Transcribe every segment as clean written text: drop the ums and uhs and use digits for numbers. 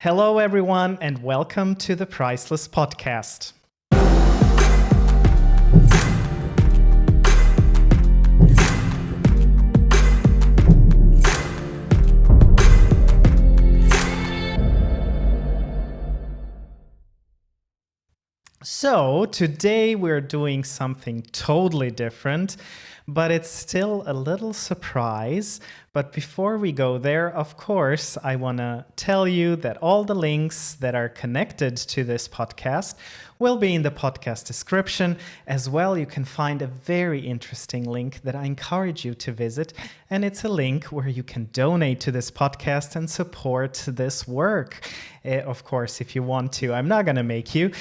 Hello, everyone, and welcome to the Priceless podcast. So, today we're doing something totally different, but it's still a little surprise. But before we go there, of course, I want to tell you that all the links that are connected to this podcast will be in the podcast description. As well, you can find a very interesting link that I encourage you to visit. And it's a link where you can donate to this podcast and support this work. Of course, if you want to, I'm not going to make you.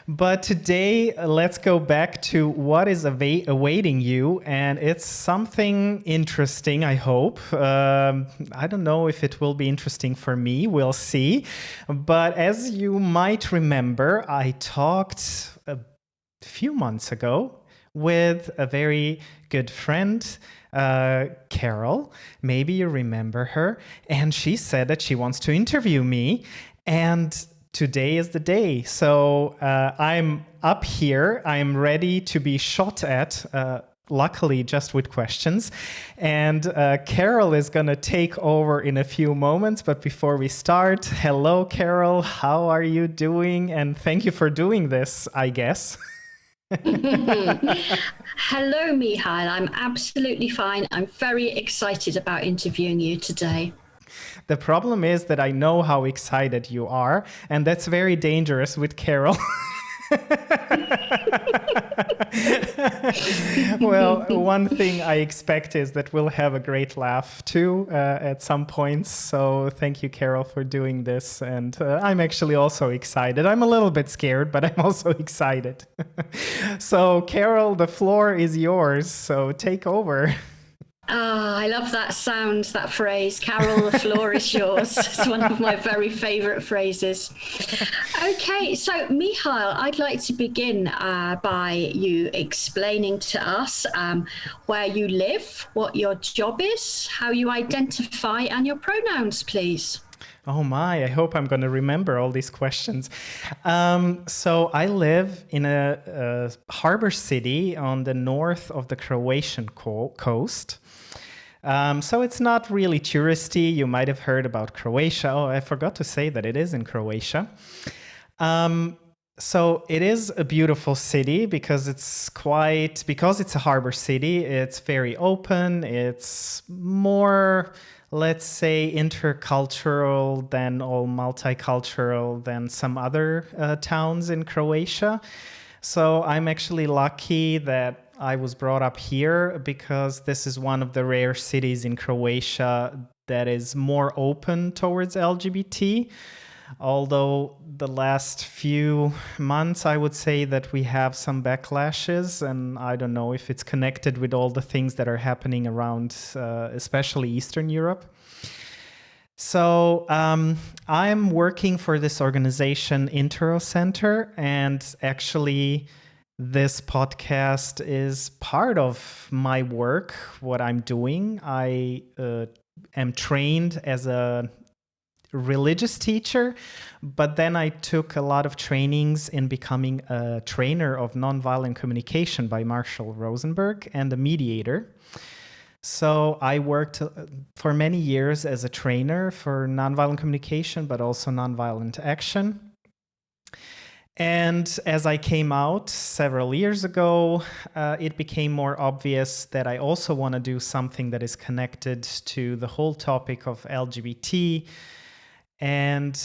But today, let's go back to what is awaiting you. And it's something interesting, I hope. I don't know if it will be interesting for me. We'll see. But as you might remember, I talked a few months ago with a very good friend, Carol. Maybe you remember her. And she said that she wants to interview me. And today is the day. So I'm up here. I'm ready to be shot at, luckily just with questions. And Carol is going to take over in a few moments. But before we start, hello, Carol. How are you doing? And thank you for doing this, I guess. Hello, Mihael. I'm absolutely fine. I'm very excited about interviewing you today. The problem is that I know how excited you are, and that's very dangerous with Carol. Well, one thing I expect is that we'll have a great laugh too at some points. So thank you, Carol, for doing this. And I'm actually also excited. I'm a little bit scared, but I'm also excited. So, Carol, the floor is yours. So take over. I love that sound, that phrase. Carol, the floor is yours. It's one of my very favorite phrases. Okay, so Mihael, I'd like to begin by you explaining to us where you live, what your job is, how you identify, and your pronouns, please. Oh my, I hope I'm going to remember all these questions. So I live in a harbor city on the north of the Croatian coast. So it's not really touristy. You might have heard about Croatia. Oh, I forgot to say that it is in Croatia. So it is a beautiful city because it's a harbor city. It's very open. It's more, let's say, intercultural than all multicultural than some other towns in Croatia. So I'm actually lucky that I was brought up here because this is one of the rare cities in Croatia that is more open towards LGBT. Although the last few months, I would say that we have some backlashes, and I don't know if it's connected with all the things that are happening around, especially Eastern Europe. So I'm working for this organization, Intero Center, and actually this podcast is part of my work, what I'm doing. I am trained as a religious teacher, but then I took a lot of trainings in becoming a trainer of nonviolent communication by Marshall Rosenberg and a mediator. So I worked for many years as a trainer for nonviolent communication, but also nonviolent action. And as I came out several years ago, it became more obvious that I also want to do something that is connected to the whole topic of LGBT. And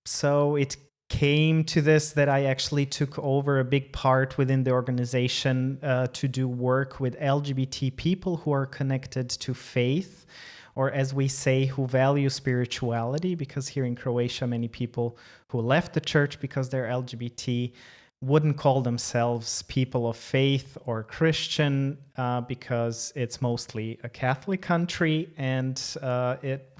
so it came to this that I actually took over a big part within the organization to do work with LGBT people who are connected to faith, or as we say, who value spirituality, because here in Croatia, many people who left the church because they're LGBT wouldn't call themselves people of faith or Christian because it's mostly a Catholic country, and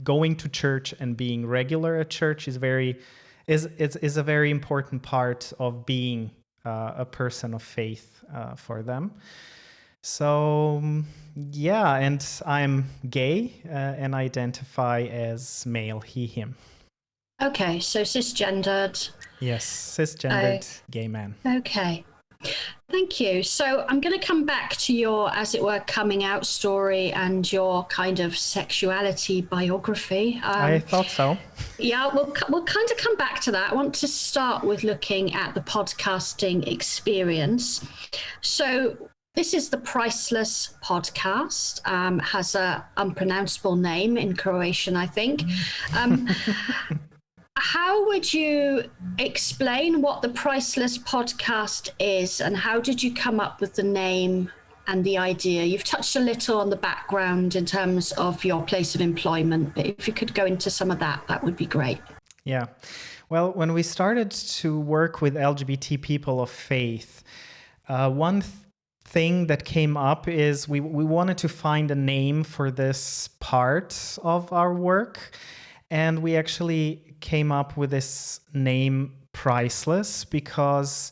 going to church and being regular at church is a very important part of being a person of faith for them. So, yeah, and I'm gay and identify as male, he, him. Okay, so cisgendered. Yes, Oh, cisgendered gay man. okay. Thank you. So I'm going to come back to your, as it were, coming out story and your kind of sexuality biography. I thought so. Yeah, we'll kind of come back to that. I want to start with looking at the podcasting experience. So this is the Priceless podcast. Has a unpronounceable name in Croatian, I think. How would you explain what the Priceless podcast is, and how did you come up with the name and the idea? You've touched a little on the background in terms of your place of employment, but if you could go into some of that, that would be great. Yeah. Well, when we started to work with LGBT people of faith, one thing that came up is we wanted to find a name for this part of our work. And we actually came up with this name Priceless because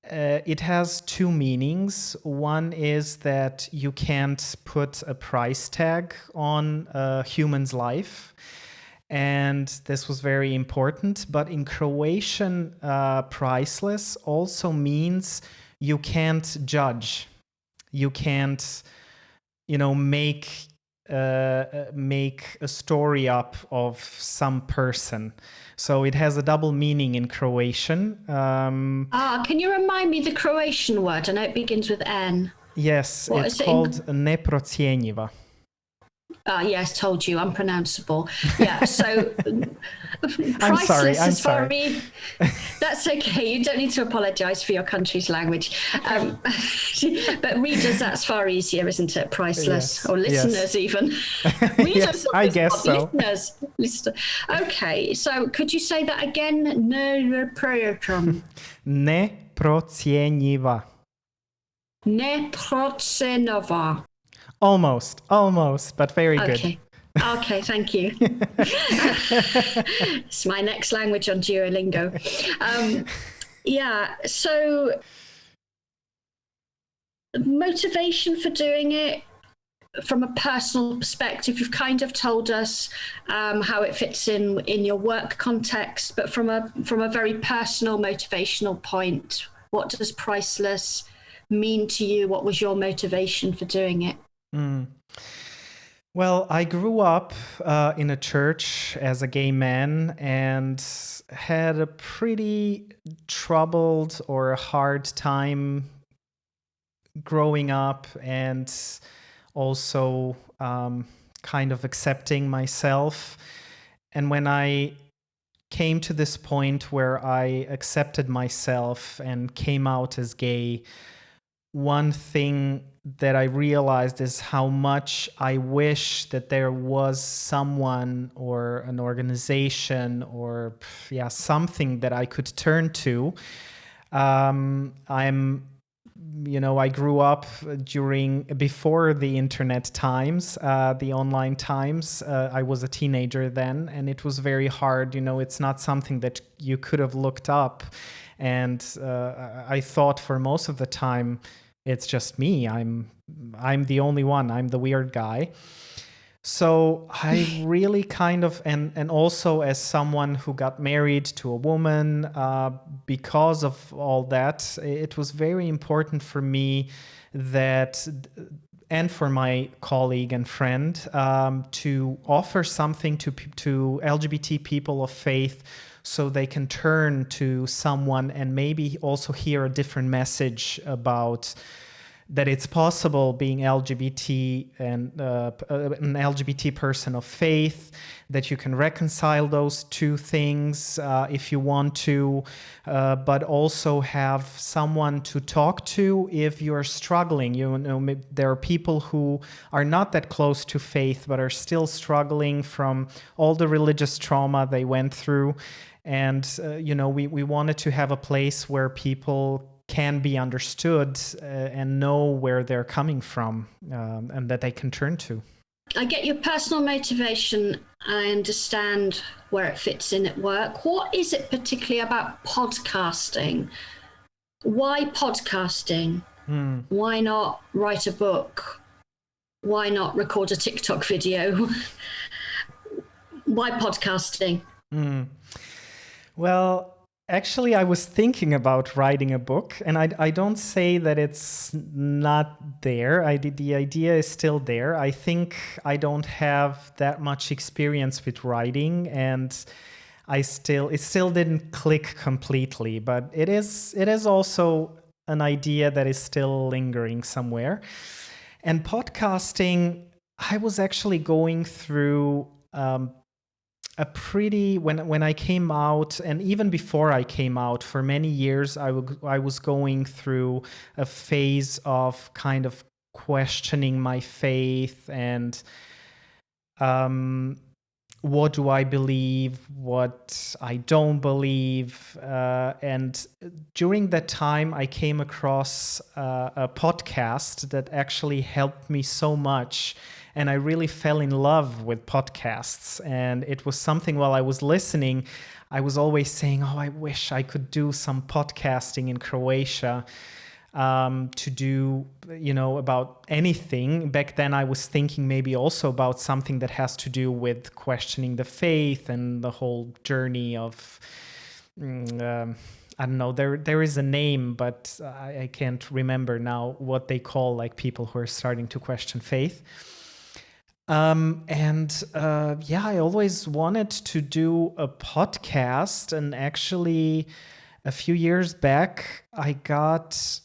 it has two meanings. One is that you can't put a price tag on a human's life. And this was very important. But in Croatian, priceless also means you can't judge. You can't, make a story up of some person. So it has a double meaning in Croatian. Can you remind me the Croatian word? I know it begins with N. Yes, it's called neprocjenjiva. Yes, told you, unpronounceable. Yeah, so I'm sorry. That's okay. You don't need to apologize for your country's language. But readers, that's far easier, isn't it? Priceless. Yes, or listeners, even. Readers, yes, I guess so. Listeners. Okay, so could you say that again? Neprocjenjiva. Neprocjenjiva. Almost, but very good. Okay, thank you. It's my next language on Duolingo. So motivation for doing it from a personal perspective, you've kind of told us how it fits in your work context, but from a very personal motivational point, what does Priceless mean to you? What was your motivation for doing it? Well, I grew up in a church as a gay man and had a pretty troubled or hard time growing up and also kind of accepting myself. And when I came to this point where I accepted myself and came out as gay, one thing that I realized is how much I wish that there was someone or an organization or something that I could turn to. I grew up before the internet times, the online times. I was a teenager then, and it was very hard. It's not something that you could have looked up. And I thought for most of the time, it's just me. I'm the only one. I'm the weird guy. So I really kind of, and also as someone who got married to a woman, because of all that, it was very important for me that, and for my colleague and friend, to offer something to LGBT people of faith so they can turn to someone and maybe also hear a different message about that it's possible being LGBT and an LGBT person of faith, that you can reconcile those two things if you want to, but also have someone to talk to if you're struggling. There are people who are not that close to faith, but are still struggling from all the religious trauma they went through. And, we wanted to have a place where people can be understood and know where they're coming from and that they can turn to. I get your personal motivation. I understand where it fits in at work. What is it particularly about podcasting? Why podcasting? Why not write a book? Why not record a TikTok video? Why podcasting? Well, actually, I was thinking about writing a book, and I don't say that it's not there. The idea is still there. I think I don't have that much experience with writing, and it still didn't click completely. But it is also an idea that is still lingering somewhere. And podcasting, I was actually going through a pretty when I came out, and even before I came out, for many years I was going through a phase of kind of questioning my faith and um, what do I believe, what I don't believe. And during that time, I came across a podcast that actually helped me so much. And I really fell in love with podcasts. And it was something while I was listening, I was always saying, oh, I wish I could do some podcasting in Croatia. To do, about anything. Back then, I was thinking maybe also about something that has to do with questioning the faith and the whole journey of, I don't know, there is a name, but I can't remember now what they call like people who are starting to question faith. I always wanted to do a podcast, and actually, a few years back, I got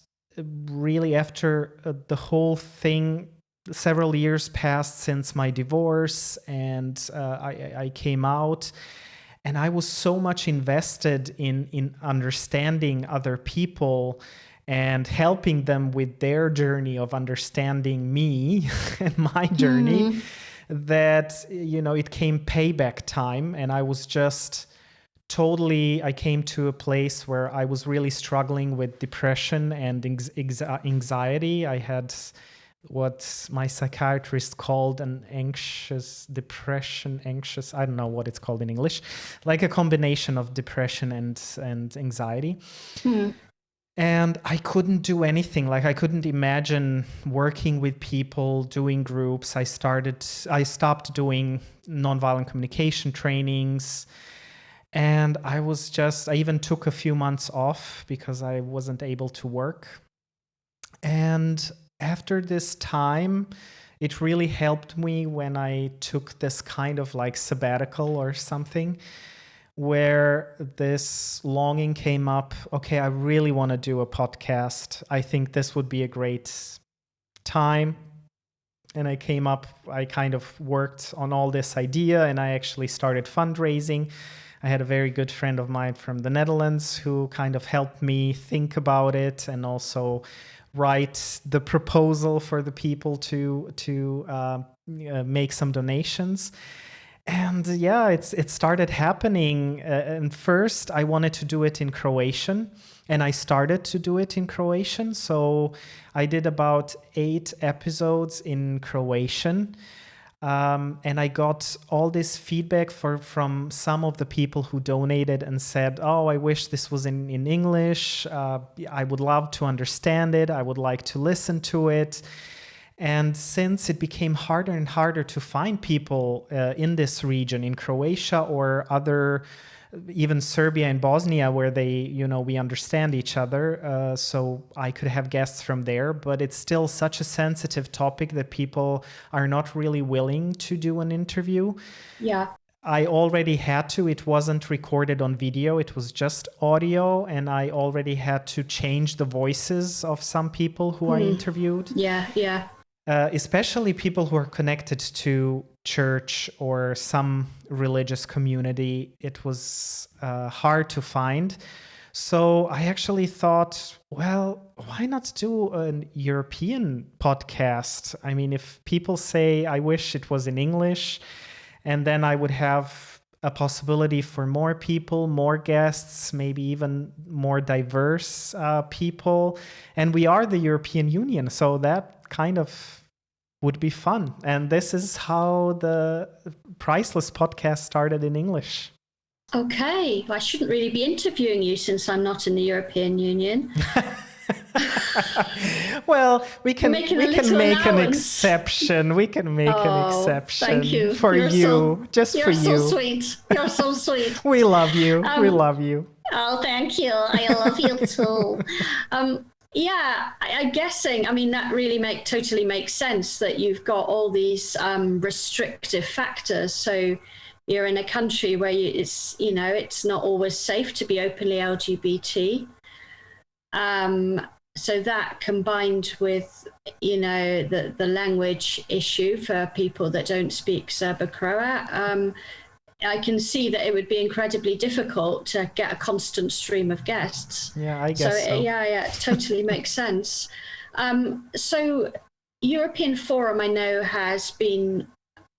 really after the whole thing, several years passed since my divorce, and I came out, and I was so much invested in understanding other people and helping them with their journey of understanding me and my journey, that it came payback time, and I was just I came to a place where I was really struggling with depression and anxiety. I had what my psychiatrist called an anxious, I don't know what it's called in English, like a combination of depression and anxiety. And I couldn't do anything. Like, I couldn't imagine working with people, doing groups. I stopped doing nonviolent communication trainings. And I even took a few months off because I wasn't able to work. And after this time, it really helped me when I took this kind of like sabbatical or something, where this longing came up. Okay, I really want to do a podcast. I think this would be a great time. And I kind of worked on all this idea, and I actually started fundraising. I had a very good friend of mine from the Netherlands who kind of helped me think about it and also write the proposal for the people to make some donations. And it started happening. And first, I wanted to do it in Croatian, and I started to do it in Croatian. So I did about 8 episodes in Croatian. And I got all this feedback from some of the people who donated and said, oh, I wish this was in English. I would love to understand it. I would like to listen to it. And since it became harder and harder to find people in this region, in Croatia or even Serbia and Bosnia, where we understand each other, so I could have guests from there, but it's still such a sensitive topic that people are not really willing to do an interview. Yeah. I already had to. It wasn't recorded on video. It was just audio, and I already had to change the voices of some people who I interviewed. Yeah. Especially people who are connected to church or some religious community. It was hard to find. So I actually thought, well, why not do an European podcast? I mean, if people say, I wish it was in English, and then I would have a possibility for more people, more guests, maybe even more diverse people. And we are the European Union, so that kind of would be fun. And this is how the Priceless podcast started in English. Okay, well, I shouldn't really be interviewing you since I'm not in the European Union. Well, You're making a we can little make an allowance. exception. We can make an Oh, thank exception you. for you, just for You're so you. sweet. You're so sweet. We love you. We Um, love you. oh, thank you. I love you too. Yeah, I'm guessing. I mean, that really totally makes sense that you've got all these restrictive factors. So you're in a country where it's not always safe to be openly LGBT. So that combined with the language issue for people that don't speak Serbo-Croat, I can see that it would be incredibly difficult to get a constant stream of guests. Yeah, I So guess so. yeah, it totally makes sense. So European Forum, I know, has been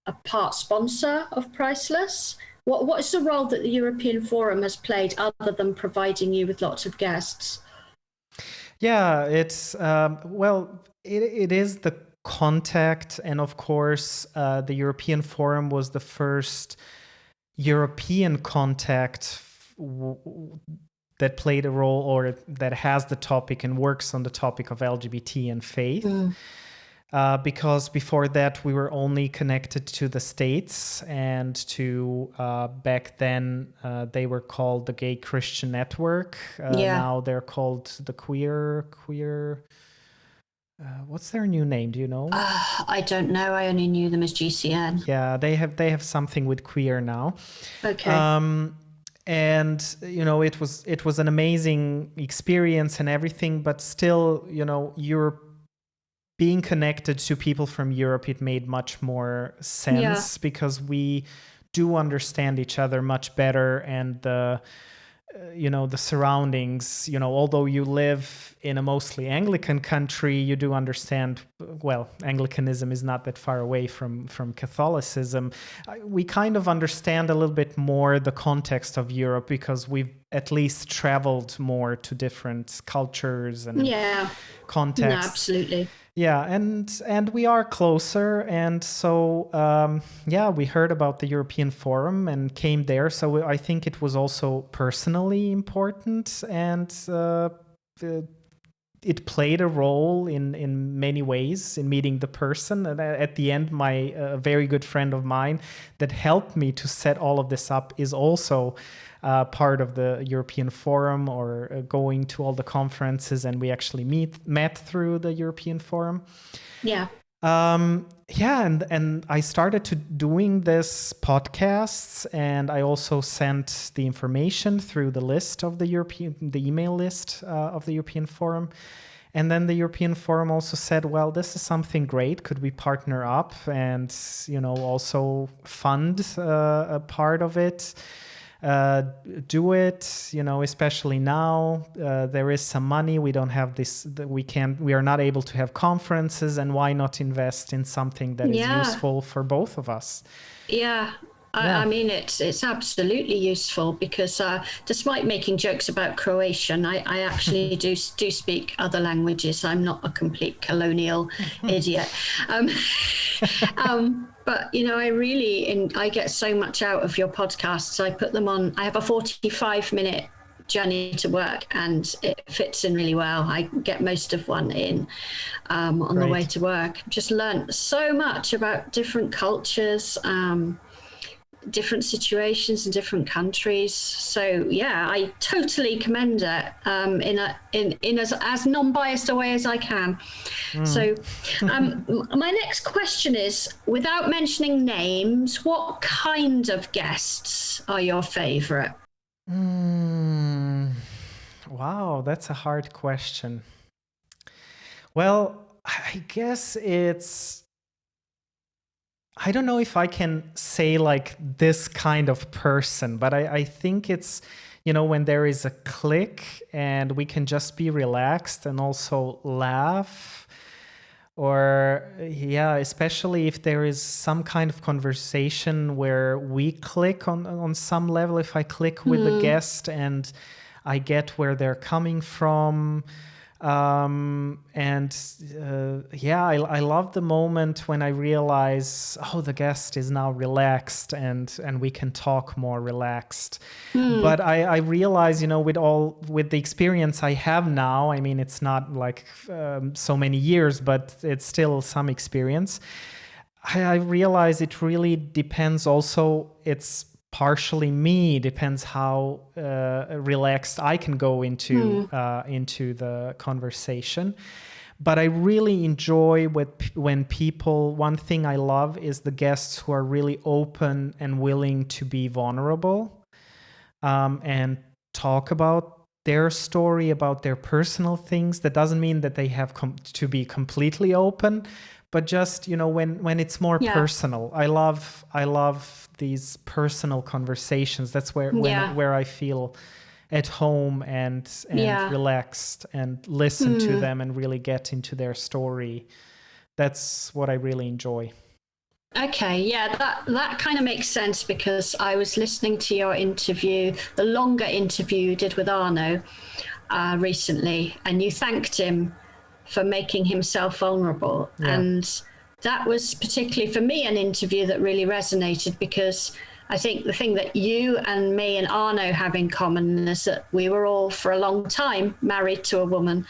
a part sponsor of Priceless. What is the role that the European Forum has played other than providing you with lots of guests? Yeah, it's it is the contact, and of course, the European Forum was the first European contact that played a role, or that has the topic and works on the topic of LGBT and faith. Because before that, we were only connected to the States and to, back then, they were called the Gay Christian Network. Now they're called the Queer. What's their new name? Do you know? I don't know. I only knew them as GCN. Yeah, they have something with queer now. Okay. And it was an amazing experience and everything, but still, Europe, being connected to people from Europe, it made much more sense because we do understand each other much better, and the surroundings, although you live in a mostly Anglican country, you do understand, well, Anglicanism is not that far away from Catholicism. We kind of understand a little bit more the context of Europe because we've at least traveled more to different cultures and contexts. No, absolutely. Yeah, and we are closer, and so we heard about the European Forum and came there. So I think it was also personally important, and it played a role in many ways in meeting the person. And at the end, my very good friend of mine that helped me to set all of this up is also part of the European Forum, or going to all the conferences, and we actually met through the European Forum. Yeah. And I started to doing this podcasts, and I also sent the information through the list of the email list of the European Forum. And then the European Forum also said, well, this is something great. Could we partner up and, also fund a part of it? Do it, especially now, there is some money. We don't have this, we are not able to have conferences, and why not invest in something that is useful for both of us? I mean, it's absolutely useful because despite making jokes about Croatian, I actually do speak other languages. I'm not a complete colonial idiot. But I get so much out of your podcasts. I put them on. I have a 45-minute journey to work, and it fits in really well. I get most of one in on the way to work. Just learned so much about different cultures, different situations in different countries. So I totally commend it in as non-biased a way as I can. So my next question is, without mentioning names, what kind of guests are your favorite? Wow, that's a hard question. Well, I guess I don't know if I can say like this kind of person, but I think it's, when there is a click and we can just be relaxed and also laugh, or especially if there is some kind of conversation where we click on some level. If I click with the guest and I get where they're coming from, And yeah, I love the moment when I realize, oh, the guest is now relaxed and we can talk more relaxed. But I realize, with the experience I have now, I mean, it's not like so many years, but it's still some experience. I realize it really depends also, it's partially me, depends how relaxed I can go into the conversation. But I really enjoy when people, one thing I love is the guests who are really open and willing to be vulnerable, and talk about their story, about their personal things. That doesn't mean that they have to be completely open, but just when it's more personal. I love these personal conversations. That's where I feel at home and relaxed, and listen to them and really get into their story. That's what I really enjoy. Okay, yeah, that kind of makes sense, because I was listening to your interview, the longer interview you did with Arno recently, and you thanked him for making himself vulnerable. Yeah. And that was particularly for me an interview that really resonated, because I think the thing that you and me and Arno have in common is that we were all for a long time married to a woman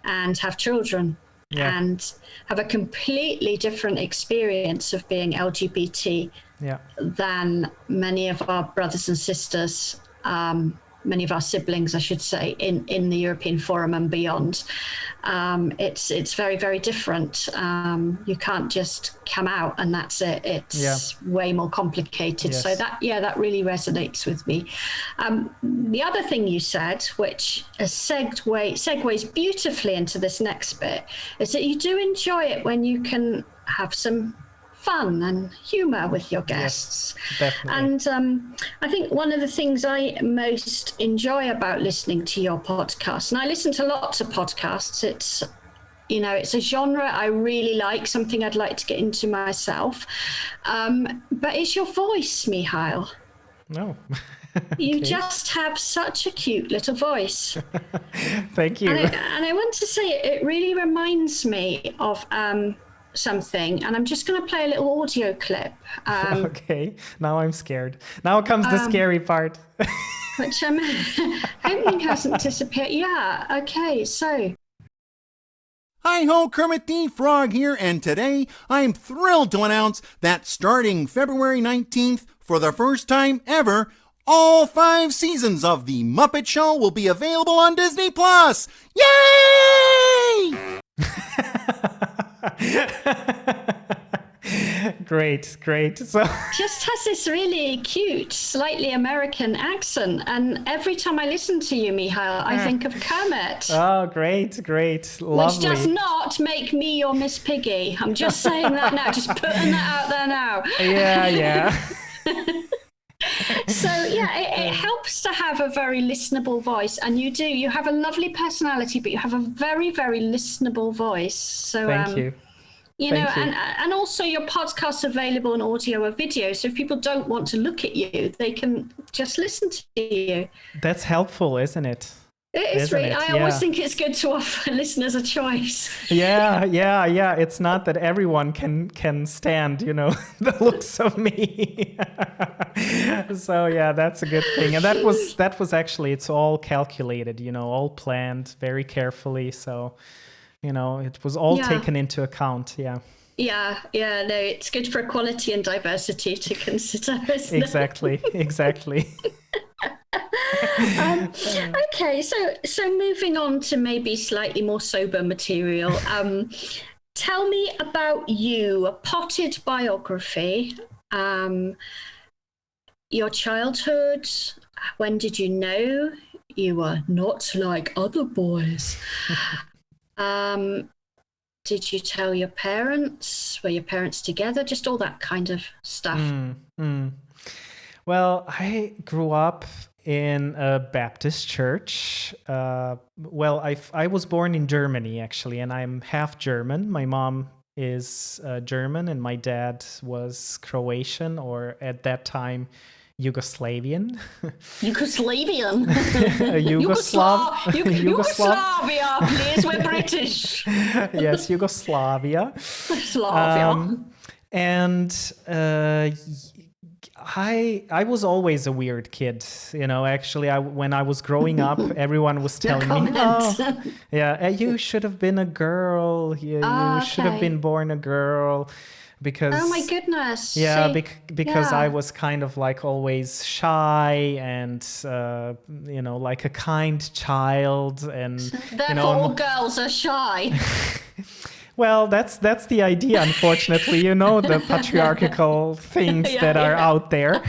and have children. Yeah. And have a completely different experience of being LGBT than many of our brothers and sisters, many of our siblings, I should say, in the European Forum and beyond. It's very, very different. You can't just come out and that's it. It's way more complicated. Yes. So that really resonates with me. The other thing you said, which segues beautifully into this next bit, is that you do enjoy it when you can have some fun and humor with your guests. Yes, definitely. And I think one of the things I most enjoy about listening to your podcast, and I listen to lots of podcasts, it's a genre I really like, something I'd like to get into myself, but it's your voice, Mihael. No. You just have such a cute little voice. Thank you. And I want to say it really reminds me of something, and I'm just going to play a little audio clip. Okay, now I'm scared. Now comes the scary part. Which I'm hoping hasn't disappeared. Yeah, okay, so. Hi-ho, Kermit the Frog here, and today I'm thrilled to announce that starting February 19th, for the first time ever, all 5 seasons of The Muppet Show will be available on Disney+. Yay! Great. So just has this really cute, slightly American accent, and every time I listen to you, Mihael, I think of Kermit. Oh, great, lovely. Which does not make me your Miss Piggy. I'm just saying that now, just putting that out there now. Yeah. So it helps to have a very listenable voice, and you have a lovely personality, but you have a very, very listenable voice. So thank you. And also your podcast's available in audio or video, so if people don't want to look at you, they can just listen to you. That's helpful, isn't it? It is really. I always think it's good to offer listeners a choice. Yeah. It's not that everyone can stand, the looks of me. So yeah, that's a good thing. And that was actually, it's all calculated, all planned very carefully. So, it was all taken into account. Yeah. Yeah, no, it's good for equality and diversity to consider, isn't it? Exactly. Okay, so moving on to maybe slightly more sober material. Tell me about you, a potted biography, your childhood. When did you know you were not like other boys? Did you tell your parents? Were your parents together? Just all that kind of stuff. Well, I grew up in a Baptist church. I was born in Germany, actually, and I'm half German. My mom is German, and my dad was Croatian, or at that time, Yugoslavian. Yugoslavian. Yugoslav. Yugoslavia, please. We're British. Yes, Yugoslavia. Slavia. And I was always a weird kid, actually. When I was growing up, everyone was telling me, oh, yeah, you should have been a girl. You should have been born a girl. Because, oh my goodness. Yeah, because I was kind of like always shy and, like a kind child. And therefore all girls are shy. Well, that's the idea, unfortunately, the patriarchal things that are out there.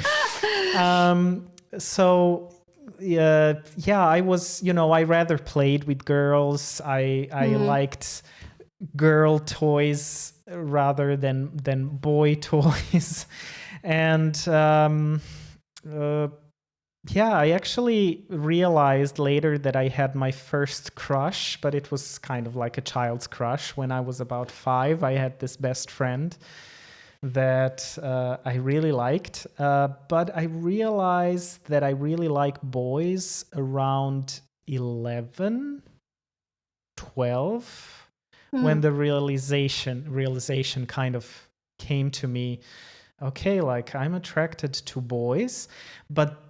So, I was, I rather played with girls. I liked girl toys rather than boy toys. And I actually realized later that I had my first crush, but it was kind of like a child's crush. When I was about 5, I had this best friend that I really liked. But I realized that I really like boys around 11, 12, when the realization kind of came to me. Okay, like I'm attracted to boys, but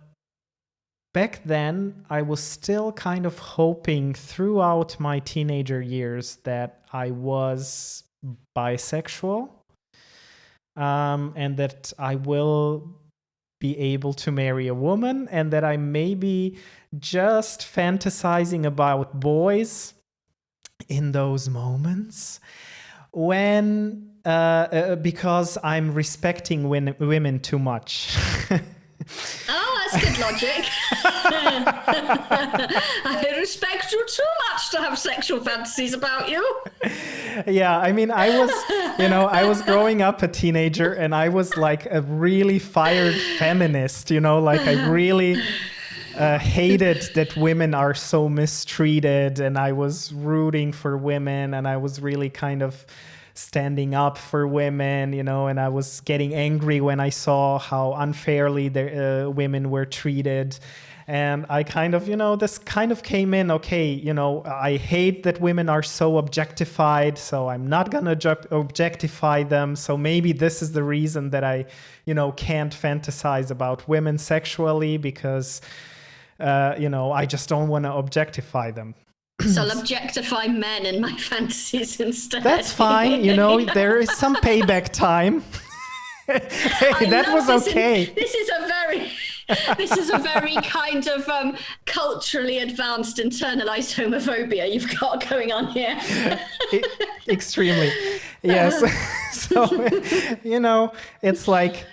back then, I was still kind of hoping throughout my teenager years that I was bisexual, and that I will be able to marry a woman, and that I may be just fantasizing about boys in those moments when, because I'm respecting women too much. Oh, that's good logic. I respect you too much to have sexual fantasies about you. Yeah, I mean, I was growing up a teenager, and I was like a really fired feminist, like I really hated that women are so mistreated, and I was rooting for women, and I was really kind of standing up for women, and I was getting angry when I saw how unfairly the women were treated. And I kind of, this kind of came in, okay, I hate that women are so objectified, so I'm not going to objectify them. So maybe this is the reason that I, can't fantasize about women sexually, because, I just don't want to objectify them. So I'll objectify men in my fantasies instead. That's fine. There is some payback time. Hey, that was okay. This is a very kind of culturally advanced internalized homophobia you've got going on here. Extremely. Yes. So, it's like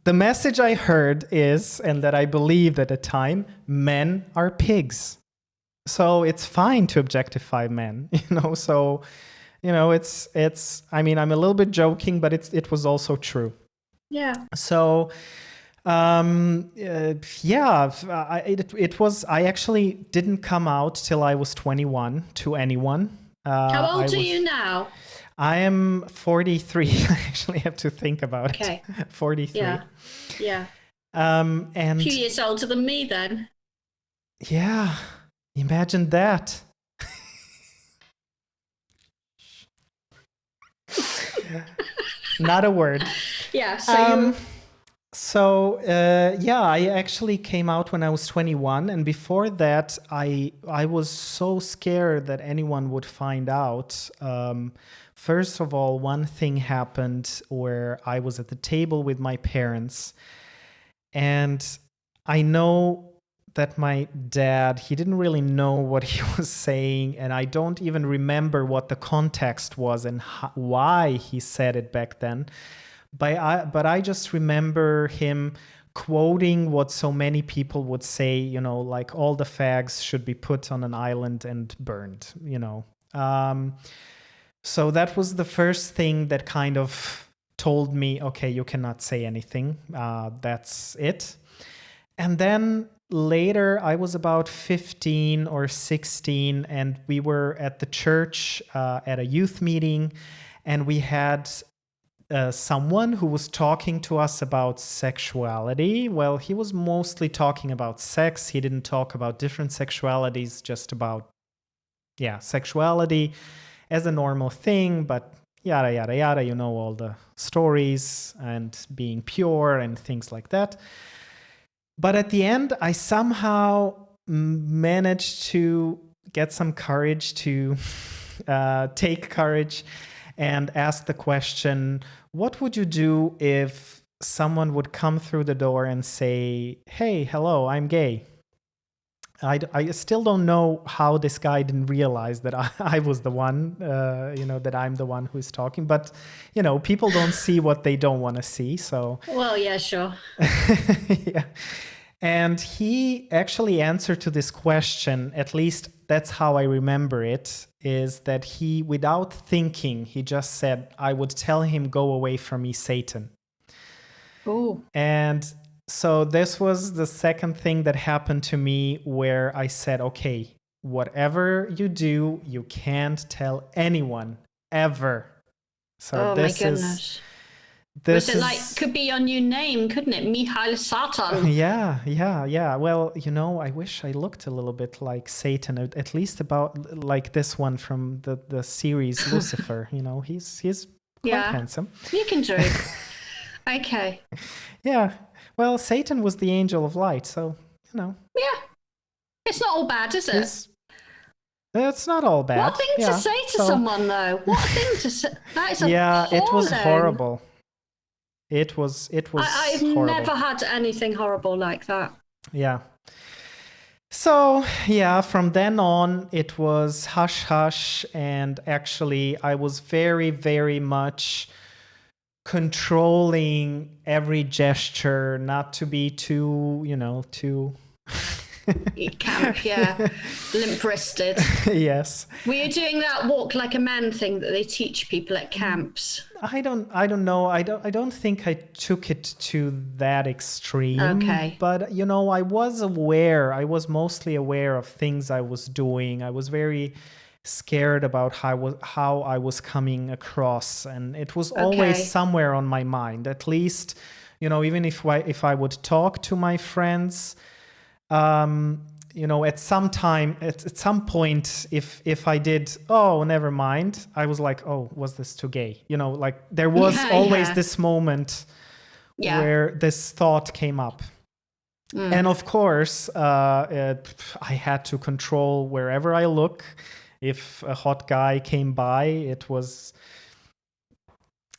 the message I heard is, and that I believed at the time, men are pigs. So it's fine to objectify men, so, it's, I mean, I'm a little bit joking, but it was also true. Yeah. So, I actually didn't come out till I was 21 to anyone. How old are you now? I am 43. I actually have to think about it. 43. Yeah. And a few years older than me then. Yeah. Imagine that. Not a word. Yeah. So I actually came out when I was 21, and before that, I was so scared that anyone would find out. First of all, one thing happened where I was at the table with my parents, and I know that my dad, he didn't really know what he was saying, and I don't even remember what the context was and why he said it back then. But I just remember him quoting what so many people would say, like all the fags should be put on an island and burned, So that was the first thing that kind of told me, okay, you cannot say anything. That's it. And then later, I was about 15 or 16, and we were at the church at a youth meeting, and we had someone who was talking to us about sexuality. Well, he was mostly talking about sex. He didn't talk about different sexualities, just about, sexuality as a normal thing, but yada, yada, yada, all the stories and being pure and things like that. But at the end, I somehow managed to get some courage to take courage and ask the question, what would you do if someone would come through the door and say, hey, hello, I'm gay? I still don't know how this guy didn't realize that I was the one, that I'm the one who's talking. But, people don't see what they don't want to see. So, well, yeah, sure. yeah. And he actually answered to this question, at least that's how I remember it, is that he, without thinking, he just said, I would tell him, go away from me, Satan. Oh. And so this was the second thing that happened to me where I said, okay, whatever you do, you can't tell anyone ever. So this my goodness. Was it like, could be your new name, couldn't it? Mihael Satan. Yeah. Well, I wish I looked a little bit like Satan, at least about like this one from the series Lucifer. He's quite handsome. You can joke. Okay. Yeah. Well, Satan was the angel of light, so, Yeah. It's not all bad, is it? It's not all bad. What thing to say to someone, though? What thing to say? That is appalling. It was horrible. It was I've horrible. never had anything horrible like that. Yeah. So, from then on, it was hush hush. And actually, I was very, very much controlling every gesture, not to be too, too... Camp, yeah. Limp-wristed. Yes. Were you doing that walk like a man thing that they teach people at camps? I don't know. I don't think I took it to that extreme. Okay. But I was aware. I was mostly aware of things I was doing. I was very scared about how I was coming across, and it was always somewhere on my mind. At least, even if I would talk to my friends, at some time, at some point, if I did, oh, never mind, I was like, oh, was this too gay? Like there was always this moment where this thought came up. And of course, I had to control wherever I look. If a hot guy came by, it was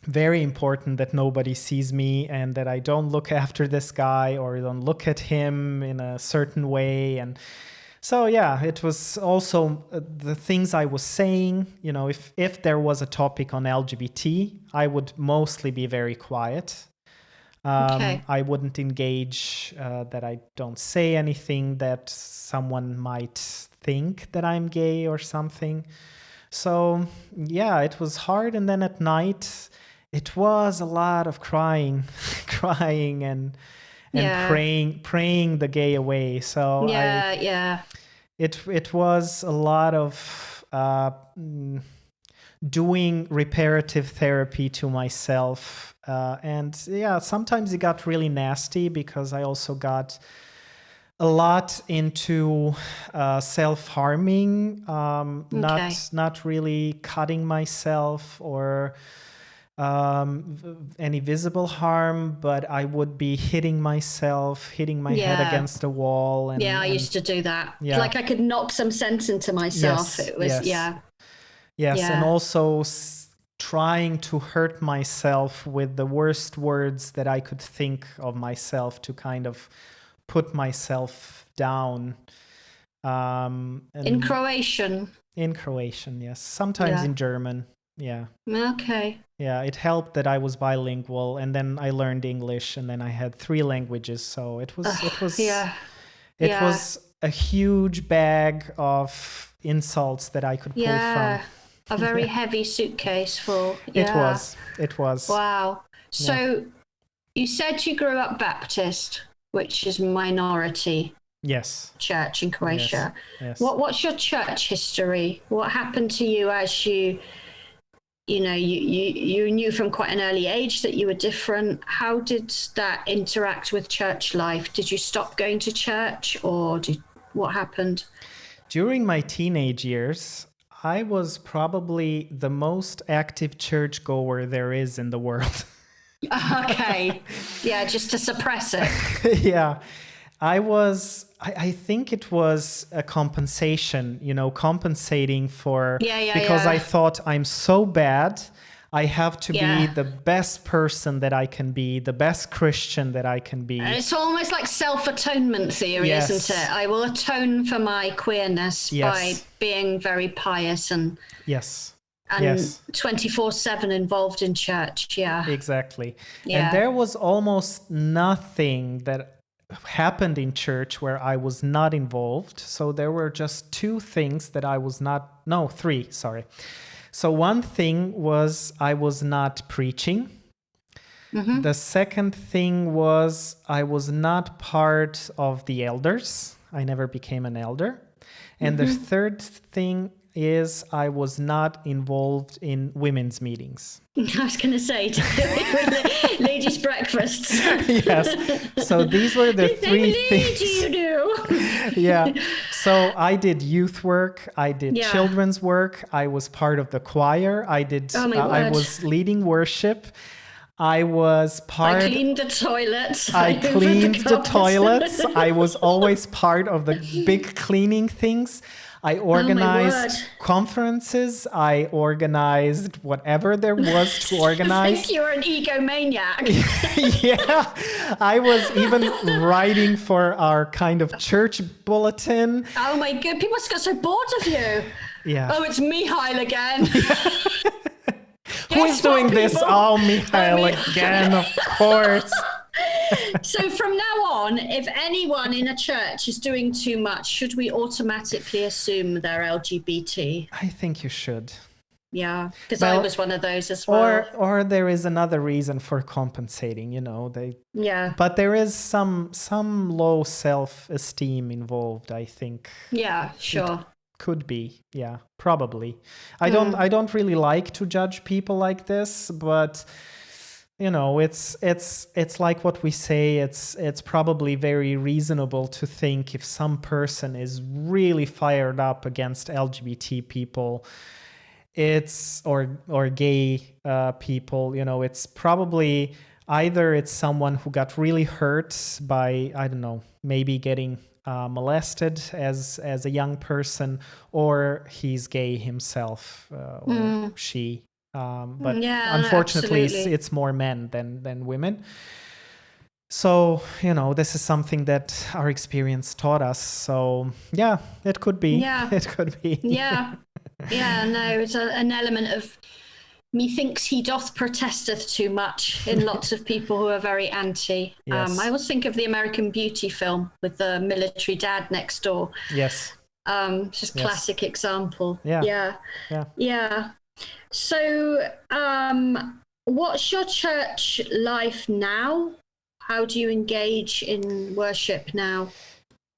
very important that nobody sees me and that I don't look after this guy or don't look at him in a certain way. And so, it was also the things I was saying. If there was a topic on LGBT, I would mostly be very quiet. I wouldn't engage, that I don't say anything that someone might think that I'm gay or something. So, it was hard. And then at night, it was a lot of crying and praying the gay away. So it was a lot of doing reparative therapy to myself. And sometimes it got really nasty because I also got a lot into self-harming, not really cutting myself or any visible harm, but I would be hitting myself, hitting my head against the wall. And, I used to do that. Like I could knock some sense into myself. It was, and also trying to hurt myself with the worst words that I could think of myself to kind of put myself down. In Croatian? In Croatian, yes. Sometimes in German, Okay. Yeah, it helped that I was bilingual, and then I learned English, and then I had 3 languages, so it was a huge bag of insults that I could pull from. A very heavy suitcase full. It was. Wow. So you said you grew up Baptist, which is minority. Yes. Church in Croatia. Yes. What's your church history? What happened to you as you you knew from quite an early age that you were different. How did that interact with church life? Did you stop going to church, or what happened? During my teenage years, I was probably the most active churchgoer there is in the world. Okay. Yeah, just to suppress it. Yeah. I think it was a compensation, compensating for, because I thought I'm so bad. I have to be the best person that I can be, the best Christian that I can be. It's almost like self-atonement theory, isn't it? I will atone for my queerness by being very pious and 24/7 involved in church. Yeah, exactly. And there was almost nothing that happened in church where I was not involved. So there were just three, sorry. So one thing was I was not preaching. Mm-hmm. The second thing was I was not part of the elders. I never became an elder. And the third thing is I was not involved in women's meetings. I was going to say, ladies' breakfasts. Yes. So these were the three things. You do. Yeah. So I did youth work. I did children's work. I was part of the choir. I was leading worship. I cleaned the toilets. I cleaned the toilets. I was always part of the big cleaning things. I organized conferences. I organized whatever there was to organize. I think you're an egomaniac. Yeah. I was even writing for our kind of church bulletin. Oh my God. People got so bored of you. Yeah. Oh, it's Mihael again. Who is doing this? Oh, Mihael again, of course. So from now on, if anyone in a church is doing too much, should we automatically assume they're LGBT? I think you should. Yeah, because I was one of those as well. Or there is another reason for compensating, But there is some low self-esteem involved, I think. Yeah, sure. Could be, yeah, probably. I don't really like to judge people like this, but it's like what we say. It's probably very reasonable to think if some person is really fired up against LGBT people, or gay people. It's probably either it's someone who got really hurt by, I don't know, maybe getting molested as a young person, or he's gay himself, or she. But unfortunately, it's more men than women. So, this is something that our experience taught us. So, yeah, it could be. Yeah. It could be. Yeah. Yeah, no, it's an element of methinks he doth protesteth too much in lots of people who are very anti. Yes. I always think of the American Beauty film with the military dad next door. Yes. Just classic example. Yeah. Yeah. So, what's your church life now? How do you engage in worship now?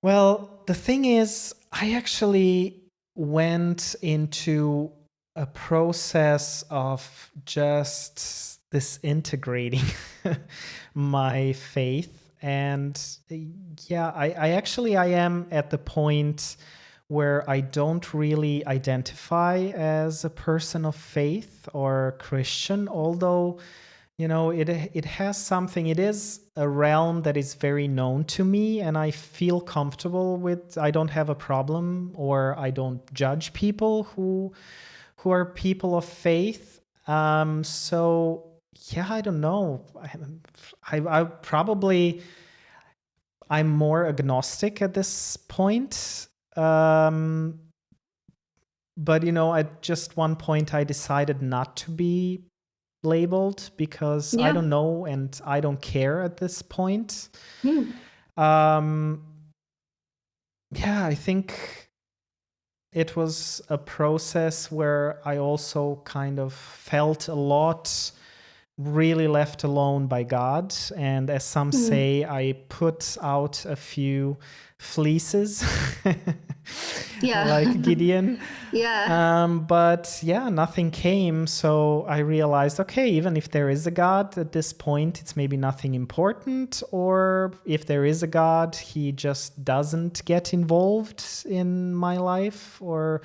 Well, the thing is, I actually went into a process of just disintegrating my faith. And I am at the point where I don't really identify as a person of faith or Christian, although, it has something. It is a realm that is very known to me, and I feel comfortable with. I don't have a problem, or I don't judge people who are people of faith. So yeah, I don't know. I probably, I'm more agnostic at this point. But at just one point I decided not to be labeled because I don't know, and I don't care at this point. I think it was a process where I also kind of felt a lot really left alone by God. And as some say, I put out a few fleeces Yeah. like Gideon. Yeah. But yeah, nothing came. So I realized, okay, even if there is a God at this point, it's maybe nothing important. Or if there is a God, he just doesn't get involved in my life or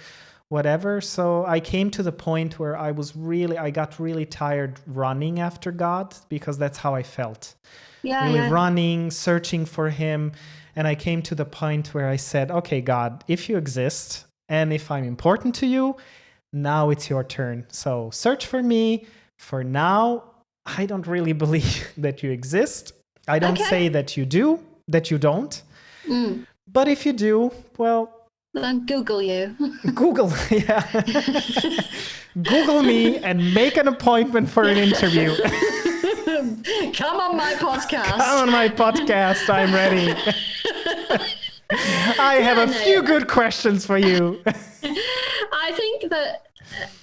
whatever. So I came to the point where I got really tired running after God, because that's how I felt. Yeah. Really Yeah. running, searching for him. And I came to the point where I said, okay, God, if you exist and if I'm important to you, now it's your turn. So search for me. For now, I don't really believe that you exist. I don't say that you do, that you don't. But if you do, well, then Google you. Google, yeah. Google me and make an appointment for an interview. Come on my podcast. Come on my podcast, I'm ready. I have a few good questions for you. I think that,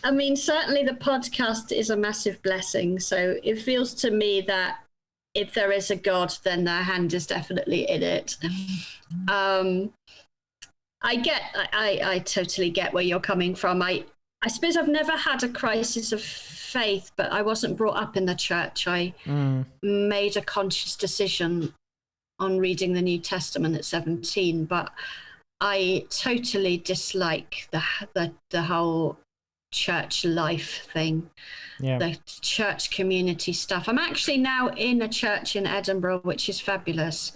I mean, certainly the podcast is a massive blessing. So it feels to me that if there is a God, then their hand is definitely in it. I totally get where you're coming from. I suppose I've never had a crisis of faith, but I wasn't brought up in the church. I made a conscious decision on reading the New Testament at 17, but I totally dislike the whole church life thing, the church community stuff. I'm actually now in a church in Edinburgh, which is fabulous.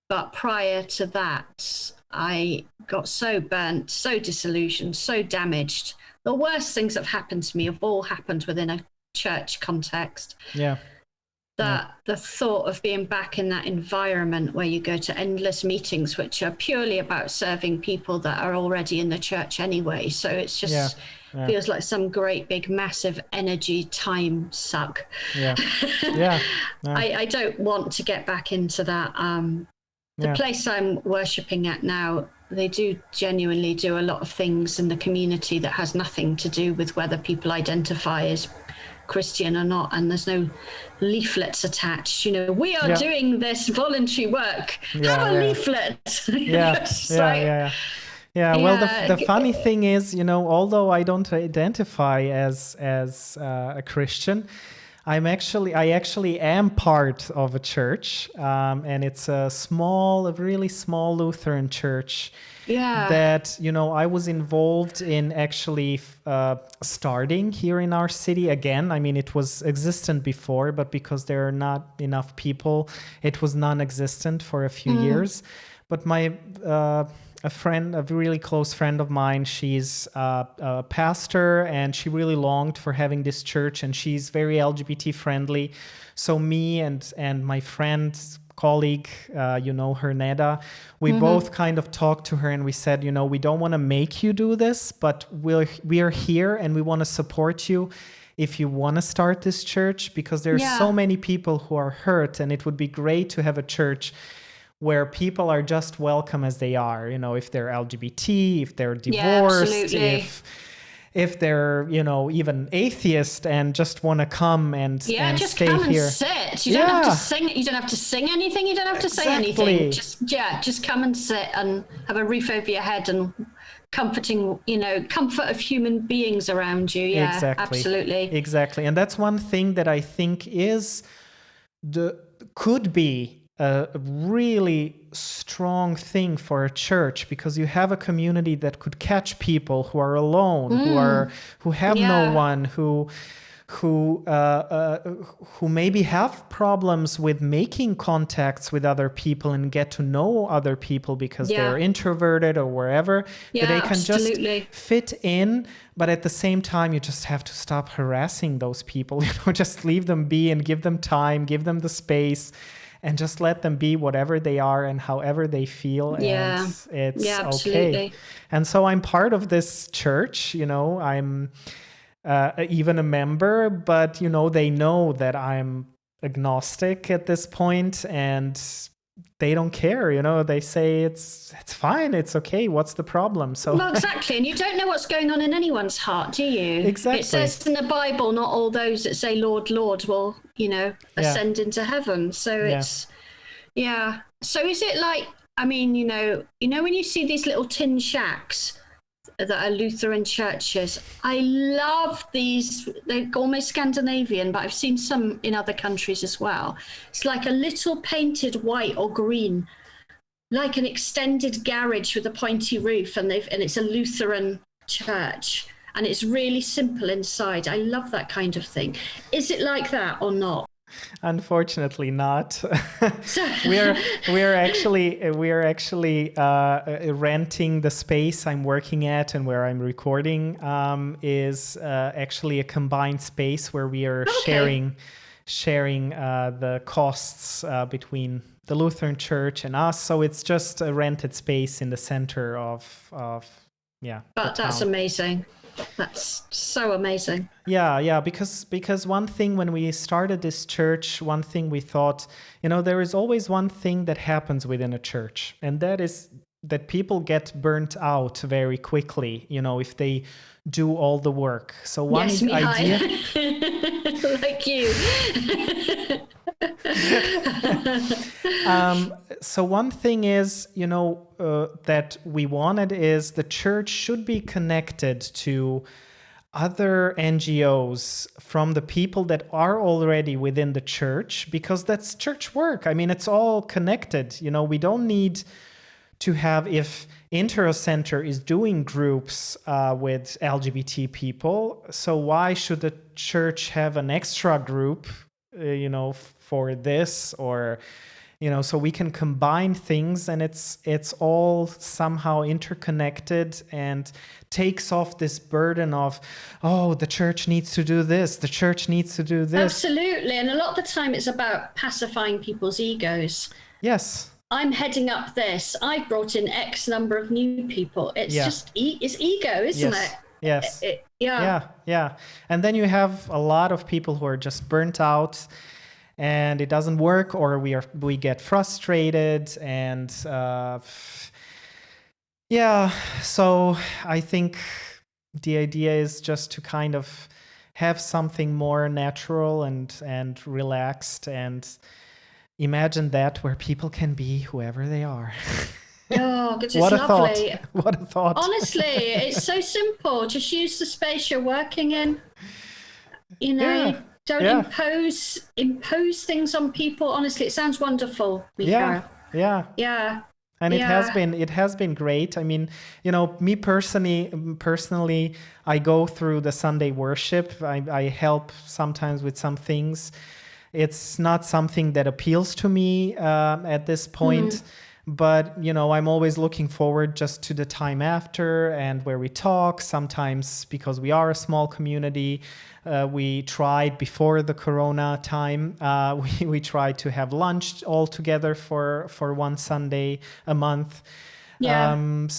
But prior to that, I got so burnt, so disillusioned, so damaged. The worst things that have happened to me have all happened within a church context. Yeah. That the thought of being back in that environment where you go to endless meetings, which are purely about serving people that are already in the church anyway. So it's just feels like some great big massive energy time suck. I don't want to get back into that. The place I'm worshipping at now, they do genuinely do a lot of things in the community that has nothing to do with whether people identify as Christian or not, and there's no leaflets attached. You know, we are doing this voluntary work. Have a leaflet. Well, the funny thing is, you know, although I don't identify as a Christian, I actually am part of a church, and it's a really small Lutheran church. That, you know, I was involved in actually starting here in our city again. I mean, it was existent before, but because there are not enough people, it was non-existent for a few years. But my a really close friend of mine, she's a pastor, and she really longed for having this church, and she's very LGBT friendly. So me and my friend, colleague, you know her, Neda, we both kind of talked to her and we said, you know, we don't want to make you do this, but we are here and we want to support you if you want to start this church, because there are so many people who are hurt, and it would be great to have a church where people are just welcome as they are, you know, if they're LGBT, if they're divorced, if they're, you know, even atheist and just want to come and just stay come here. And sit. You don't have to sing. You don't have to sing anything. You don't have to say anything. Just come and sit and have a roof over your head and comfort of human beings around you. Yeah, absolutely. Exactly. And that's one thing that I think could be a really strong thing for a church, because you have a community that could catch people who are alone, who have no one, who maybe have problems with making contacts with other people and get to know other people because they're introverted or wherever, that they can just fit in. But at the same time, you just have to stop harassing those people, you know, just leave them be and give them time, give them the space, and just let them be whatever they are and however they feel. And it's okay. And so I'm part of this church, you know, I'm even a member, but, you know, they know that I'm agnostic at this point, and they don't care, you know, they say it's fine, it's okay, what's the problem? So well, exactly. And you don't know what's going on in anyone's heart, do you? Exactly. It says in the Bible, not all those that say Lord, Lord will, you know, ascend into heaven. So it's so is it like, I mean, when you see these little tin shacks that are Lutheran churches, I love these. They're almost Scandinavian, but I've seen some in other countries as well. It's like a little painted white or green, like an extended garage with a pointy roof, and it's a Lutheran church, and it's really simple inside. I love that kind of thing. Is it like that or not? Unfortunately not. we are actually renting the space I'm working at and where I'm recording is actually a combined space where we are sharing the costs between the Lutheran Church and us. So it's just a rented space in the center of But that's amazing. That's so amazing. Yeah, because one thing when we started this church, one thing we thought, there is always one thing that happens within a church, and that is that people get burnt out very quickly, if they do all the work. So one idea like you. So one thing is, that we wanted is the church should be connected to other NGOs from the people that are already within the church, because that's church work. I mean, it's all connected. We don't need to have, if Intero Center is doing groups with LGBT people, so why should the church have an extra group, for this, or so we can combine things, and it's all somehow interconnected and takes off this burden of, the church needs to do this, the church needs to do this. Absolutely. And a lot of the time it's about pacifying people's egos. Yes. I'm heading up this. I've brought in X number of new people. It's just it's ego, isn't it? Yes. Yeah. And then you have a lot of people who are just burnt out, and it doesn't work, or we get frustrated, and so I think the idea is just to kind of have something more natural and relaxed, and imagine that where people can be whoever they are. Oh, it's What a lovely. thought. What a thought. Honestly, it's so simple. Just use the space you're working in. Don't impose things on people. Honestly, it sounds wonderful, Mihael. Yeah. And it has been great. I mean, me personally, I go through the Sunday worship. I help sometimes with some things. It's not something that appeals to me at this point. But, I'm always looking forward just to the time after, and where we talk. Sometimes, because we are a small community, we tried before the Corona time, we tried to have lunch all together for one Sunday a month. Yeah. And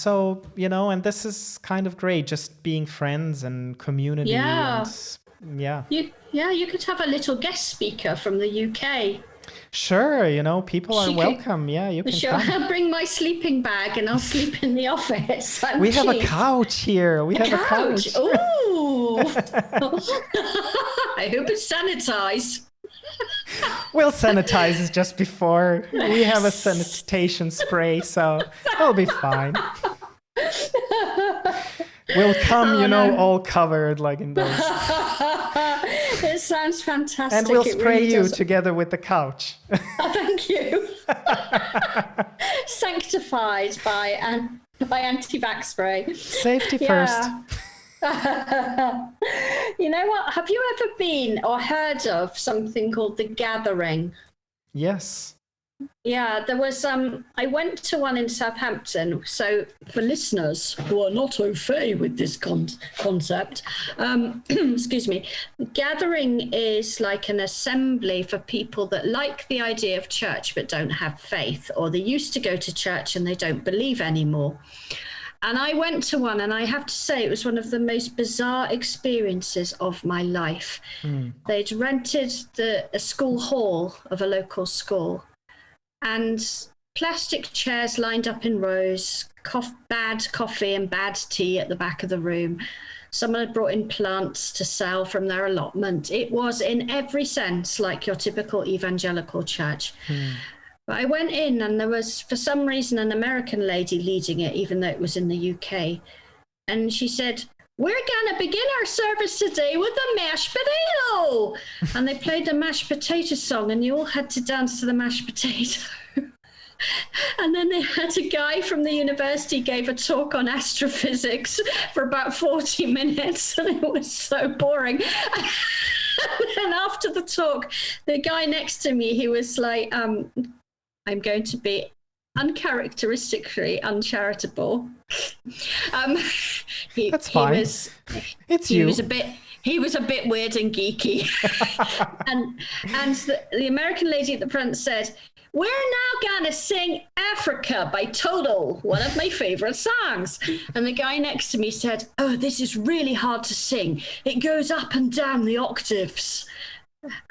this is kind of great, just being friends and community. Yeah. You could have a little guest speaker from the UK. Sure, people are welcome. Yeah, you can come. I'll bring my sleeping bag and I'll sleep in the office. We have a couch here. We have a couch. Ooh. I hope it's sanitized. We'll sanitize it just before. We have a sanitation spray, so it'll be fine. We'll come, all covered like in those. It sounds fantastic. And we'll spray you together with the couch. Oh, thank you. Sanctified by anti-vax spray. Safety first. You know what? Have you ever been or heard of something called The Gathering? Yes. Yeah, there was I went to one in Southampton. So for listeners who are not au fait with this concept, excuse me, gathering is like an assembly for people that like the idea of church but don't have faith, or they used to go to church and they don't believe anymore. And I went to one, and I have to say it was one of the most bizarre experiences of my life. They'd rented a school hall of a local school, and plastic chairs lined up in rows, bad coffee and bad tea at the back of the room. Someone had brought in plants to sell from their allotment. It was in every sense like your typical evangelical church. But I went in and there was, for some reason, an American lady leading it, even though it was in the UK. And she said, "We're going to begin our service today with the mashed potato." And they played the mashed potato song and you all had to dance to the mashed potato. And then they had a guy from the university gave a talk on astrophysics for about 40 minutes, and it was so boring. And after the talk, the guy next to me, he was like, "I'm going to be uncharacteristically uncharitable." That's fine. He was a bit weird and geeky. and the American lady at the front said, "We're now going to sing Africa by Total, one of my favorite songs." And the guy next to me said, "Oh, this is really hard to sing. It goes up and down the octaves."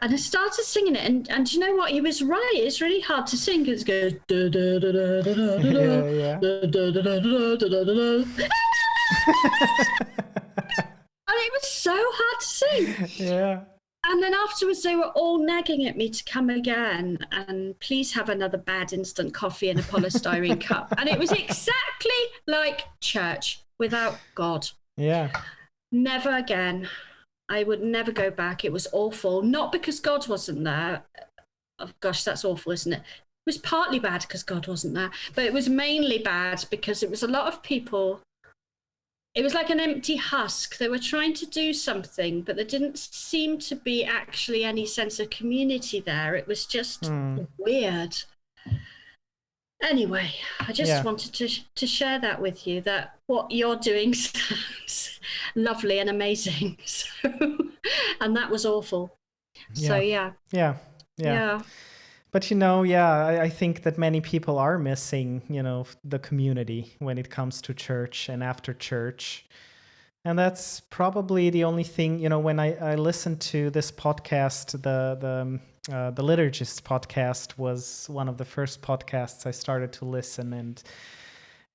And I started singing it, and do you know what? He was right. It's really hard to sing because it goes da da da da da da da da da da da. And it was so hard to sing. Yeah. And then afterwards, they were all nagging at me to come again and please have another bad instant coffee in a polystyrene cup. And it was exactly like church without God. Yeah. Never again. I would never go back. It was awful. Not because God wasn't there. Oh, gosh, that's awful, isn't it? It was partly bad because God wasn't there, but it was mainly bad because it was a lot of people. It was like an empty husk. They were trying to do something, but there didn't seem to be actually any sense of community there. It was just weird. Anyway, I just wanted to share that with you, that what you're doing sounds lovely and amazing. So, and that was awful. Yeah. So, yeah. But, I think that many people are missing, the community when it comes to church and after church. And that's probably the only thing, when I listened to this podcast, the Liturgist podcast was one of the first podcasts I started to listen, and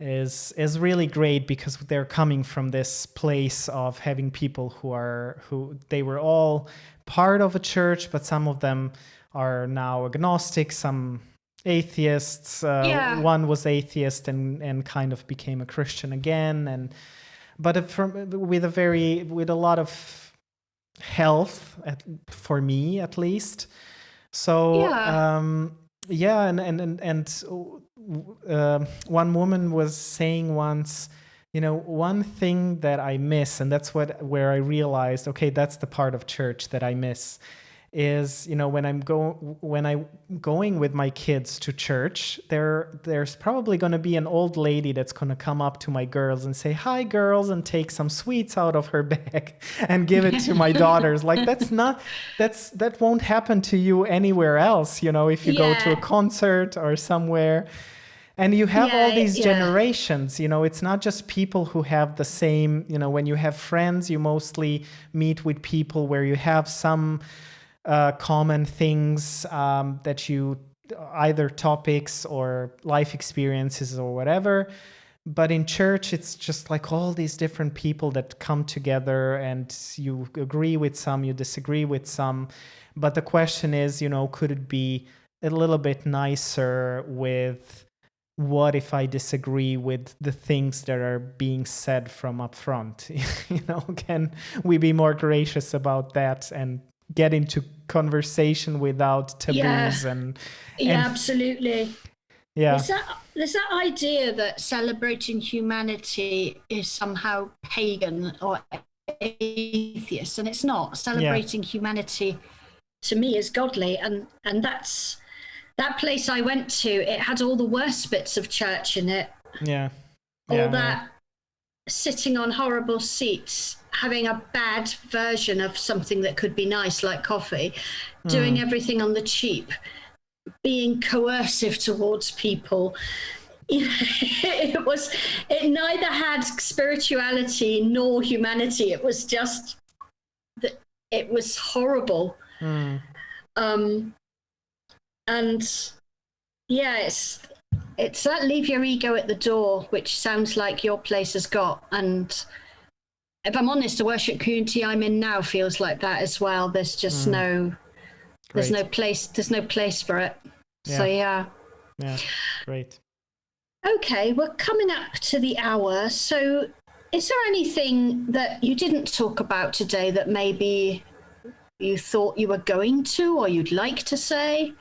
is really great because they're coming from this place of having people who they were all part of a church, but some of them are now agnostic, some atheists. One was atheist and kind of became a Christian again, but with a lot of health, for me at least. So one woman was saying once, one thing that I miss, and that's where I realized, okay, that's the part of church that I miss, is when I'm going with my kids to church, there's probably going to be an old lady that's going to come up to my girls and say, "Hi, girls," and take some sweets out of her bag and give it to my daughters. Like that won't happen to you anywhere else, if you go to a concert or somewhere. And you have all these generations, it's not just people who have the same, when you have friends, you mostly meet with people where you have some common things that you, either topics or life experiences or whatever. But in church, it's just like all these different people that come together, and you agree with some, you disagree with some. But the question is, could it be a little bit nicer with what if I disagree with the things that are being said from up front? Can we be more gracious about that and get into conversation without taboos? And absolutely. Yeah. There's that idea that celebrating humanity is somehow pagan or atheist, and it's not. Celebrating humanity to me is godly, and that's that place I went to. It had all the worst bits of church in it. That sitting on horrible seats, having a bad version of something that could be nice, like coffee, doing everything on the cheap, being coercive towards people. It neither had spirituality nor humanity. It was just that it was horrible. It's that leave your ego at the door, which sounds like your place has got. And if I'm honest, the worship community I'm in now feels like that as well. There's just no place for it. So Yeah, great. Okay, we're coming up to the hour. So, is there anything that you didn't talk about today that maybe you thought you were going to or you'd like to say?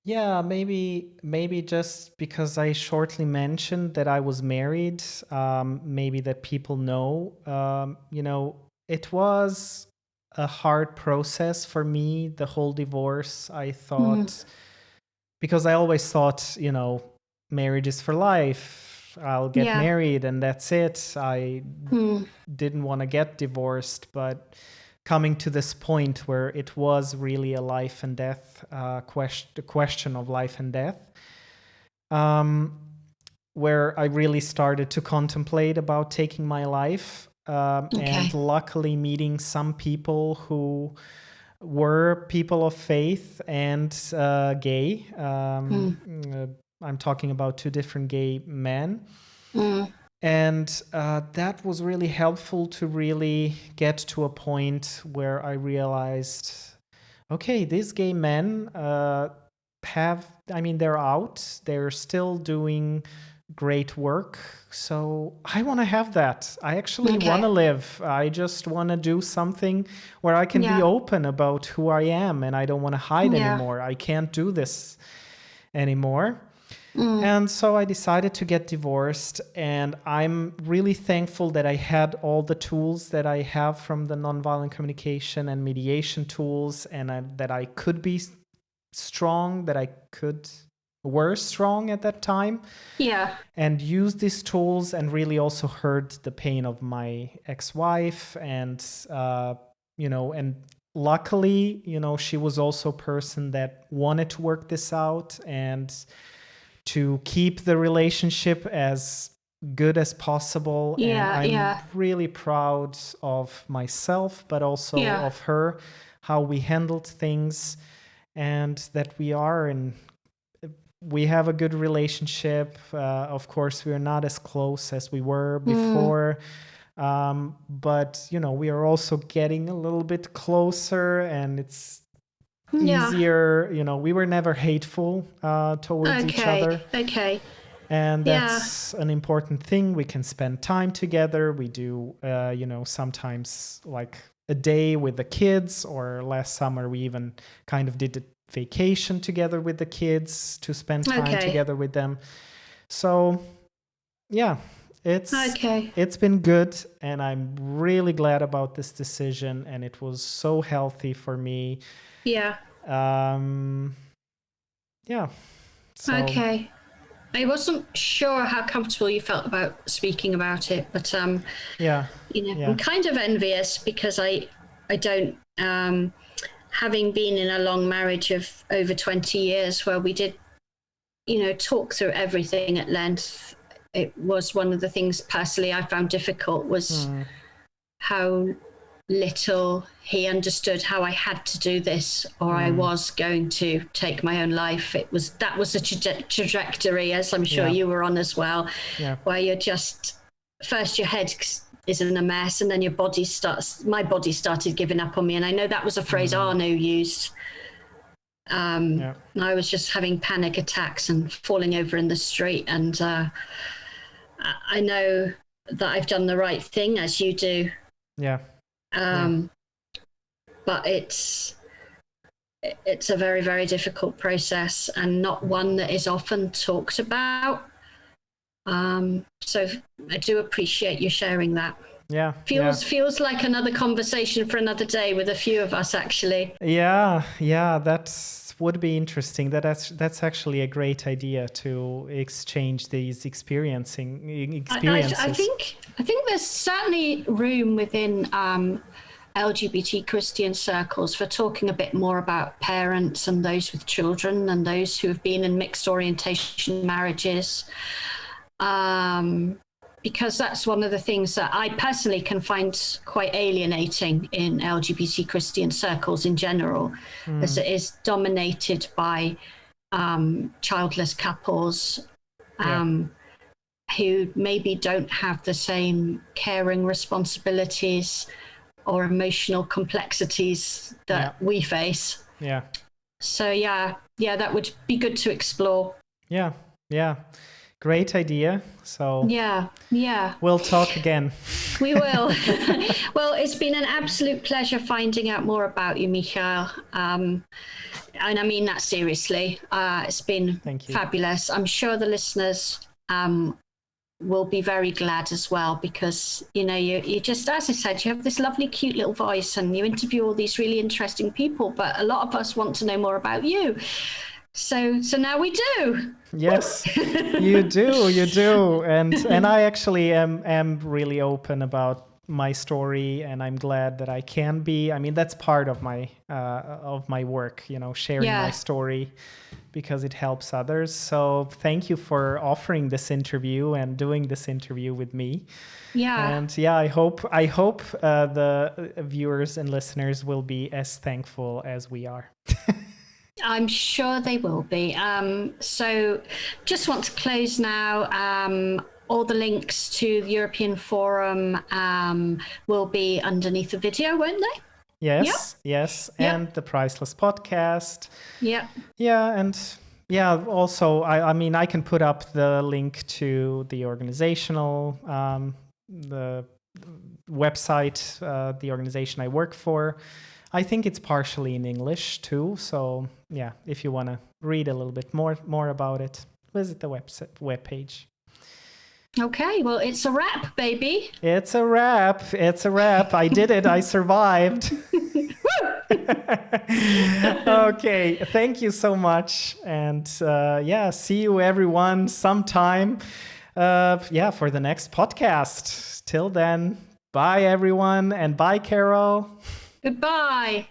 Yeah, maybe just because I shortly mentioned that I was married, maybe that people know. It was a hard process for me, the whole divorce. I thought, because I always thought, marriage is for life. I'll get Yeah. married and that's it. I didn't want to get divorced, but coming to this point where it was really a life and death question of life and death, where I really started to contemplate about taking my life, and luckily meeting some people who were people of faith and gay. I'm talking about two different gay men. And that was really helpful to really get to a point where I realized, okay, these gay men they're out, they're still doing great work. So I want to have that. I actually want to live. I just want to do something where I can be open about who I am, and I don't want to hide anymore. I can't do this anymore. And so I decided to get divorced, and I'm really thankful that I had all the tools that I have from the nonviolent communication and mediation tools, and that I could be strong, were strong at that time. Yeah. And use these tools, and really also heard the pain of my ex-wife, and and luckily, she was also a person that wanted to work this out and to keep the relationship as good as possible. And I'm really proud of myself, but also of her, how we handled things, and that we have a good relationship. Of course, we are not as close as we were before. But, we are also getting a little bit closer, and it's easier. We were never hateful towards each other. Okay. And that's an important thing. We can spend time together. We do, sometimes like a day with the kids, or last summer we even kind of did a vacation together with the kids to spend time together with them. So, yeah, it's been good, and I'm really glad about this decision, and it was so healthy for me. Yeah. So. Okay. I wasn't sure how comfortable you felt about speaking about it, but I'm kind of envious, because I don't, having been in a long marriage of over 20 years where we did, talk through everything at length. It was one of the things personally I found difficult, was how little he understood how I had to do this, or I was going to take my own life. That was a trajectory, as I'm sure you were on as well, where you're just, first your head is in a mess, and then my body started giving up on me. And I know that was a phrase Arno used. I was just having panic attacks and falling over in the street. And I know that I've done the right thing, as you do. Yeah. But it's a very, very difficult process, and not one that is often talked about. So I do appreciate you sharing that. Yeah. Feels like another conversation for another day with a few of us, actually. Yeah, that would be interesting. That's actually a great idea, to exchange these experiences. I think there's certainly room within LGBT Christian circles for talking a bit more about parents and those with children and those who have been in mixed orientation marriages. Because that's one of the things that I personally can find quite alienating in LGBT Christian circles in general, as it is dominated by childless couples who maybe don't have the same caring responsibilities or emotional complexities that we face. Yeah. So yeah, that would be good to explore. Yeah. Great idea. So Yeah. we'll talk again. We will. Well, it's been an absolute pleasure finding out more about you, Mihael. And I mean that seriously. It's been Thank you. fabulous. I'm sure the listeners will be very glad as well, because you just, as I said, you have this lovely cute little voice and you interview all these really interesting people, but a lot of us want to know more about you, so now we do. Yes, you do, and I actually am really open about my story, and I'm glad that I can be. I mean, that's part of my work, sharing my story, because it helps others. So thank you for offering this interview and doing this interview with me. Yeah. And I hope the viewers and listeners will be as thankful as we are. I'm sure they will be. So just want to close now. All the links to the European Forum will be underneath the video, won't they? Yes. And the Priceless podcast. Yeah. Yeah, and also, I mean, I can put up the link to the organizational, the website, the organization I work for. I think it's partially in English too. So yeah, if you want to read a little bit more about it, visit the webpage. Okay, well, it's a wrap, baby. It's a wrap. I did it. I survived. Okay, thank you so much. And see you everyone sometime for the next podcast. Till then, bye everyone, and bye Carol. Goodbye.